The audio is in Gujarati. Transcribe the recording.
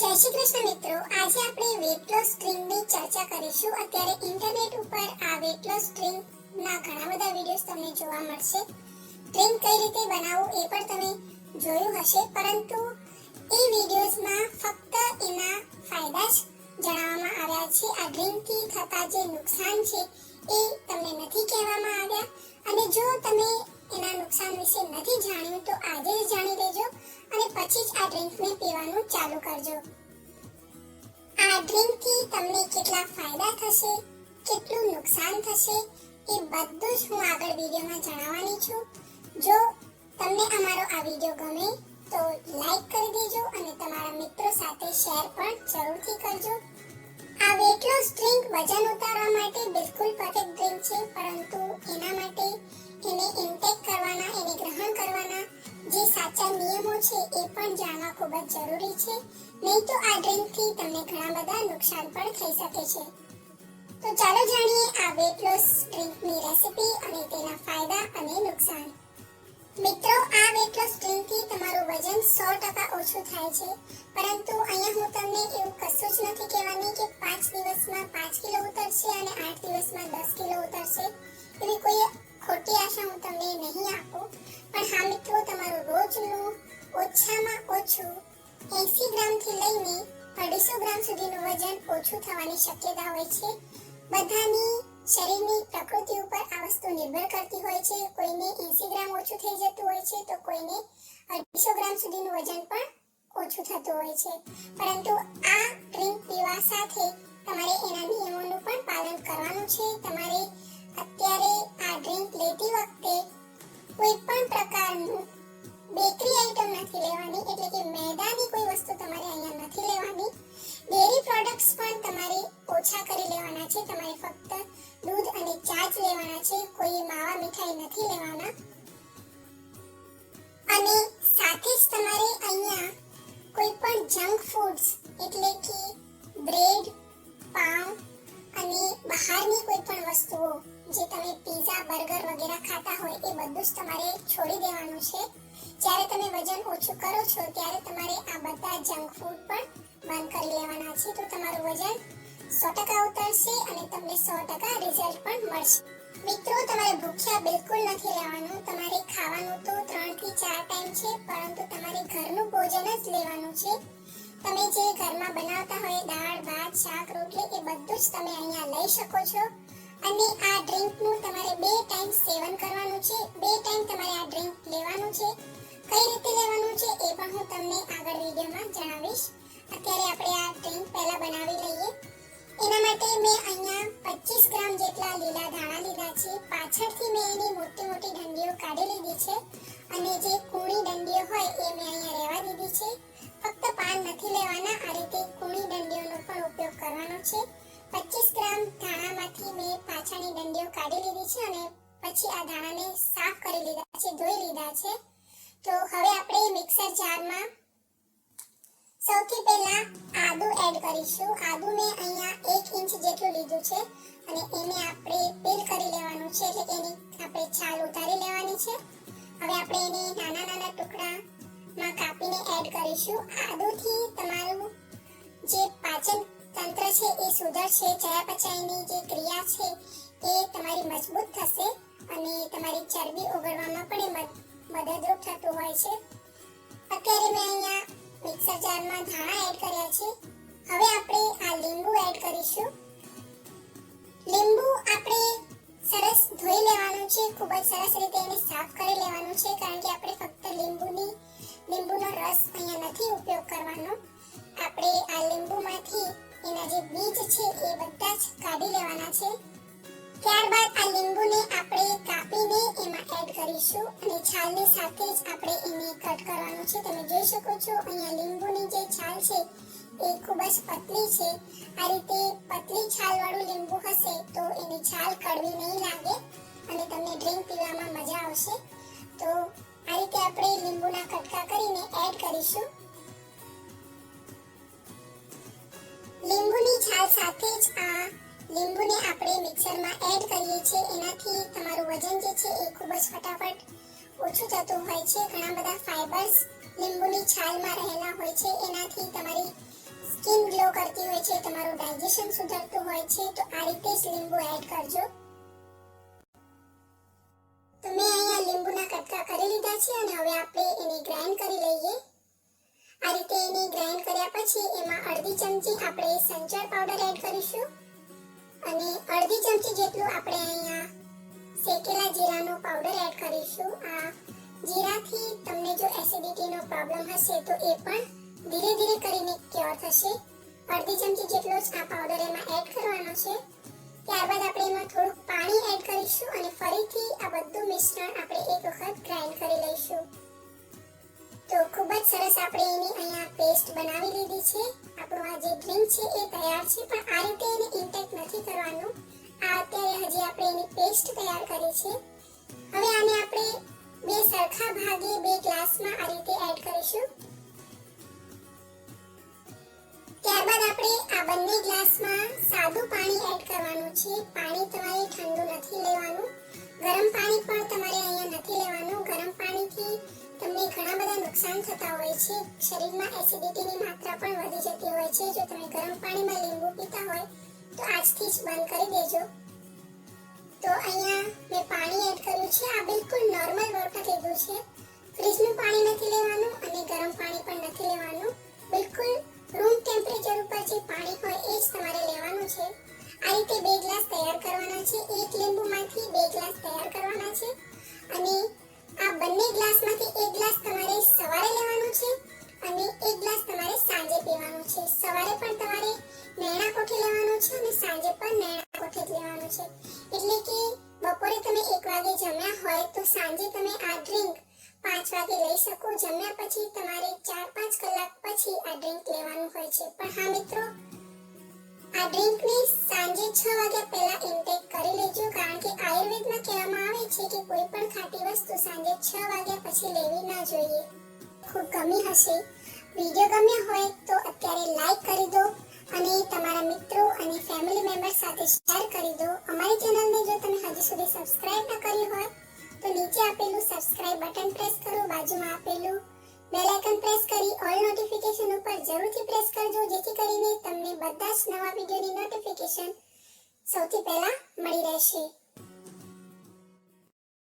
જય શ્રી કૃષ્ણ મિત્રો, આજે આપણે વેટ લોસ ડ્રિંકની ચર્ચા કરીશું. અત્યારે ઇન્ટરનેટ ઉપર આ વેટ લોસ ડ્રિંકના ઘણા બધા વિડીયોઝ તમને જોવા મળશે. ડ્રિંક કઈ રીતે બનાવવું એ પણ તમે જોયું હશે, પરંતુ એ વિડીયોઝમાં ફક્ત એના ફાયદા જ જણાવવામાં આવ્યા છે. આ ડ્રિંકથી થતા જે નુકસાન છે એ તમને નથી કહેવામાં આવ્યા. અને જો તમે એના નુકસાન વિશે નથી જાણ્યું તો આજે જ જાણી લેજો અને પછી જ આ ડ્રિંકને પીવાનું ચાલુ કરજો. આ ડ્રિંકથી તમને કેટલા ફાયદા થશે, કેટલું નુકસાન થશે એ બધું જ હું આગળ વિડીયોમાં જણાવવાની છું. જો તમને અમારો આ વિડીયો ગમે તો લાઈક કરી દેજો અને તમારા મિત્રો સાથે શેર પણ જરૂરથી કરજો. આ વેટ લોસ ડ્રિંક વજન ઉતારવા માટે બિલકુલ પરફેક્ટ ડ્રિંક છે, પરંતુ એના માટે એને ઇન્ટેક કરવાના, એને ગ્રહણ કરવાના જે સાચા નિયમો છે એ પણ જાણવા ખૂબ જ જરૂરી છે. નહીં તો આ ડ્રિંકથી તમને ઘણા બધા નુકસાન પણ થઈ શકે છે. તો ચાલો જાણીએ આ વેટ લોસ ડ્રિંકની રેસિપી અને તેના ફાયદા અને નુકસાન. મિત્રો, આ વેટ લોસ ડ્રિંકથી તમારું વજન 100% ઓછું થાય છે, પરંતુ અહીંયા હું તમને એવું કશું જ નથી કહેવાની કે 5 દિવસમાં 5 કિલો ઉતરશે અને 8 દિવસમાં 10 કિલો ઉતરશે. એવી કોઈ ખોટી આશા હું તમને નહીં આપું. પણ હા મિત્રો, તમારું રોજનું ઓછામાં ઓછું 80 ગ્રામથી લઈને 250 ગ્રામ સુધીનું વજન ઓછું થવાની શક્યતા હોય છે. બધાની શરીરની પ્રકૃતિ ઉપર આ વસ્તુ નિર્ભર કરતી હોય છે. કોઈને 80 ગ્રામ ઓછું થઈ જતું હોય છે તો કોઈને 250 ગ્રામ સુધીનું વજન પણ ઓછું થતું હોય છે. પરંતુ આ ડ્રિંક પીવા સાથે તમારે એના નિયમોનું પણ પાલન કરવાનું છે. તમારે અત્યારે આ ડ્રિંક લેતી વખતે કોઈ પણ પ્રકારનું બેકરી આઇટમ નથી લેવાની, એટલે કે મેદાની કોઈ વસ્તુ તમારે અહીંયા નથી લેવાની. ડેરી પ્રોડક્ટ્સ પણ તમારે ઓછા કરી લેવાના છે. તમારે ફક્ત દૂધ અને ચા જ લેવાના છે. કોઈ માવા મીઠાઈ નથી લેવાના. અને સાથે જ તમારે અહીંયા કોઈ પણ જંક ફૂડ્સ એટલે કે બ્રેડ, પાઉં અને બહારની કોઈ પણ વસ્તુઓ જે તમે પીઝા, બર્ગર વગેરે ખાતા હોય એ બધું જ તમારે છોડી દેવાનું છે. જ્યારે તમે વજન ઓછું કરો છો ત્યારે તમારે આ બધા જંક ફૂડ પણ બંધ કરી લેવાના છે. તો તમારું વજન 100% ઉતરશે અને તમને 100% રિઝલ્ટ પણ મળશે. મિત્રો, તમારે ભૂખ્યા બિલકુલ નથી રહેવાનું. તમારે ખાવાનું તો 3 થી 4 ટાઈમ છે, પરંતુ તમારે ઘરનું ભોજન જ લેવાનું છે. તમે જે ઘરમાં બનાવતા હોય દાળ, ભાત, શાક, રોટલી એ બધું જ તમે અહીંયા લઈ શકો છો. અને આ ડ્રિંકનું તમારે 2 ટાઈમ સેવન કરવાનું છે. 2 ટાઈમ તમારે આ ડ્રિંક લેવાનું છે. કઈ રીતે લેવાનું છે એ પણ હું તમને આગળ વિડીયોમાં જણાવીશ. અત્યારે આપણે આ ડ્રિંક પહેલા બનાવી લઈએ. એના માટે મેં અહીંયા 25 ગ્રામ જેટલા લીલા ધાણા લીધા છે. પાછળથી મેં એની મોટી મોટી ડંડીઓ કાઢી લીધી છે અને જે કૂણી ડંડીઓ હોય એ મેં અહીંયા રહેવા દીધી છે. ફક્ત પાન નથી લેવાના, આ રીતે કૂણી ડંડીઓનો પણ ઉપયોગ કરવાનો છે. 25 ગ્રામ ધાણામાંથી મેં પાછળની ડંડીઓ કાઢી લીધી છે અને પછી આ ધાણાને સાફ કરી લીધા છે, ધોઈ લીધા છે. તો હવે આપણે મિક્સર જારમાં સૌથી પહેલા આદુ એડ કરીશું. આદુ મેં અહીંયા 1 ઇંચ જેટલું લીધું છે અને એને આપણે પીલ કરી લેવાનું છે, એટલે એની આપણે છાલ ઉતારી લેવાની છે. હવે આપણે એને નાના નાના ટુકડામાં કાપીને એડ કરીશું. આદુથી તમારું જે પાચન તંત્ર છે એ સુધરશે. ચયાપચયની જે ક્રિયા છે એ તમારી મજબૂત થશે અને તમારી ચરબી ઓગળવામાં પણ એ મદદરૂપ થતું હોય છે. અત્યારે મેં અહીંયા મિક્સર જારમાં ધાણા એડ કર્યા છે. હવે આપણે આ લીંબુ એડ કરીશું. લીંબુ આપણે સરસ ધોઈ લેવાનું છે. ખૂબ જ સરસ રીતે એને સાફ કરી લેવાનું છે, કારણ કે આપણે ફક્ત લીંબુનો રસ અહીંયા નથી ઉપયોગ કરવાનો. આપણે આ લીંબુમાંથી એના જે બીજ છે એ બધા જ કાઢી લેવાના છે. ત્યારબાદ આ લીંબુને આપણે કાપીને એમાં એડ કરીશું અને છાલની સાથે જ આપણે એને કટ કરવાનું છે. તમે જોઈ શકો છો અહીંયા લીંબુની જે છાલ છે એ ખૂબ જ પતલી છે. આ રીતે પતલી છાલવાળું લીંબુ હશે તો એની છાલ કડવી નહીં લાગે અને તમને ડ્રિંક પીવામાં મજા આવશે. તો આ રીતે આપણે લીંબુના કટકા કરીને એડ કરીશું. લીંબુની છાલ સાથે જ આ લીંબુને આપણે મિક્સરમાં એડ કરીએ છીએ. એનાથી તમારું વજન જે છે એ ખૂબ જ ફટાફટ ઓછું થતું હોય છે. ઘણા બધા ફાઇબર્સ લીંબુની છાલમાં રહેલા હોય છે એનાથી તમારી સ્કિન ગ્લો કરતી હોય છે, તમારું ડાઇજેશન સુધરતું હોય છે. તો આ રીતે જ લીંબુ એડ કરજો. તો મેં અહીંયા લીંબુના કટકા કરી લીધા છે અને હવે આપણે એને ગ્રાઇન્ડ કરી લઈએ. આ રીતે એને ગ્રાઇન્ડ કર્યા પછી એમાં અડધી ચમચી આપણે સંચળ પાવડર એડ કરીશું અને અડધી ચમચી જેટલું આપણે અહીંયા શેકેલા જીરાનો પાવડર એડ કરીશું. આ જીરાથી તમને જો એસિડિટીનો પ્રોબ્લેમ હશે તો એ પણ ધીરે ધીરે કરીને ક્યોર થશે. અડધી ચમચી જેટલો જ આ પાવડર એમાં એડ કરવાનો છે. ત્યારબાદ આપણે એમાં થોડુંક પાણી એડ કરીશું અને ફરીથી આ બધું મિશ્રણ આપણે એક વખત ગ્રાઇન્ડ કરી લઈશું. તો ખૂબ જ સરસ આપણે એની અહીંયા પેસ્ટ બનાવી લીધી છે. આપણું આ જે ડ્રિંક છે એ તૈયાર છે, પણ આ રીતે એને ઇન્ટેક નથી કરવાનું. આ અત્યારે હજી આપણે એની પેસ્ટ તૈયાર કરી છે. હવે આને આપણે બે સરખા ભાગે બે ગ્લાસમાં આ રીતે એડ કરીશું. ત્યારબાદ આપણે આ બંને ગ્લાસમાં સાદું પાણી એડ કરવાનું છે. પાણી તમારે ઠંડુ નથી લેવાનું, ગરમ પાણી પણ તમારે અહીંયા નથી લેવાનું. ગરમ પાણીથી તમને ઘણા બધા નુકસાન થતા હોય છે. શરીરમાં એસિડિટીની માત્રા પણ વધી જતી હોય છે. જો તમે ગરમ પાણીમાં લીંબુ પીતા હોય તો આજથી જ બંધ કરી દેજો. તો અહીંયા મેં પાણી એડ કર્યું છે. આ બિલકુલ નોર્મલ વોટર લીધું છે. ફ્રીજનું પાણી નથી લેવાનું અને ગરમ પાણી પણ નથી લેવાનું. બિલકુલ રૂમ ટેમ્પરેચર ઉપર જે પાણી હોય એ જ તમારે લેવાનું છે. આ રીતે બે ગ્લાસ તૈયાર કરવાના છે. એક લીંબુમાંથી બે ગ્લાસ તૈયાર કરવાના છે અને આ બંને ગ્લાસમાંથી એક ગ્લાસ તમારે સવારે લેવાનો છે અને એક ગ્લાસ તમારે સાંજે પીવાનો છે. સવારે પણ તમારે નૈણા કોઠે લેવાનું છે અને સાંજે પણ નૈણા કોઠે જ લેવાનું છે. એટલે કે બપોરે તમે 1 વાગે જમ્યા હોય તો સાંજે તમે આ ડ્રિંક 5 વાગે લઈ શકો. જમ્યા પછી તમારે 4-5 કલાક પછી આ ડ્રિંક લેવાનું હોય છે. પણ હા મિત્રો, આ ડ્રિંકને સાંજે 6 વાગ્યા પહેલા ઇન્ટેક કરી લેજો, કારણ કે આયુર્વેદમાં કહેવામાં આવે છે કે કોઈ પણ ખાટી વસ્તુ સાંજે 6 વાગ્યા પછી લેવી ના જોઈએ. ખૂબ ગમી હશે. વિડીયો ગમ્યો હોય તો અત્યારે લાઈક કરી દો અને તમારા મિત્રો અને ફેમિલી મેમ્બર સાથે શેર કરી દો. અમારી ચેનલને જો તમે હજી સુધી સબસ્ક્રાઇબ ન કરી હોય તો નીચે આપેલું સબસ્ક્રાઇબ બટન પ્રેસ કરો, બાજુમાં આપેલું બેલ આઇકન પ્રેસ કરી ઓલ નોટિફિકેશન ઉપર જરૂરથી પ્રેસ કરજો, જેથી કરીને તમને બધા જ નવા વિડીયોની નોટિફિકેશન સૌથી પહેલા મળી રહેશે.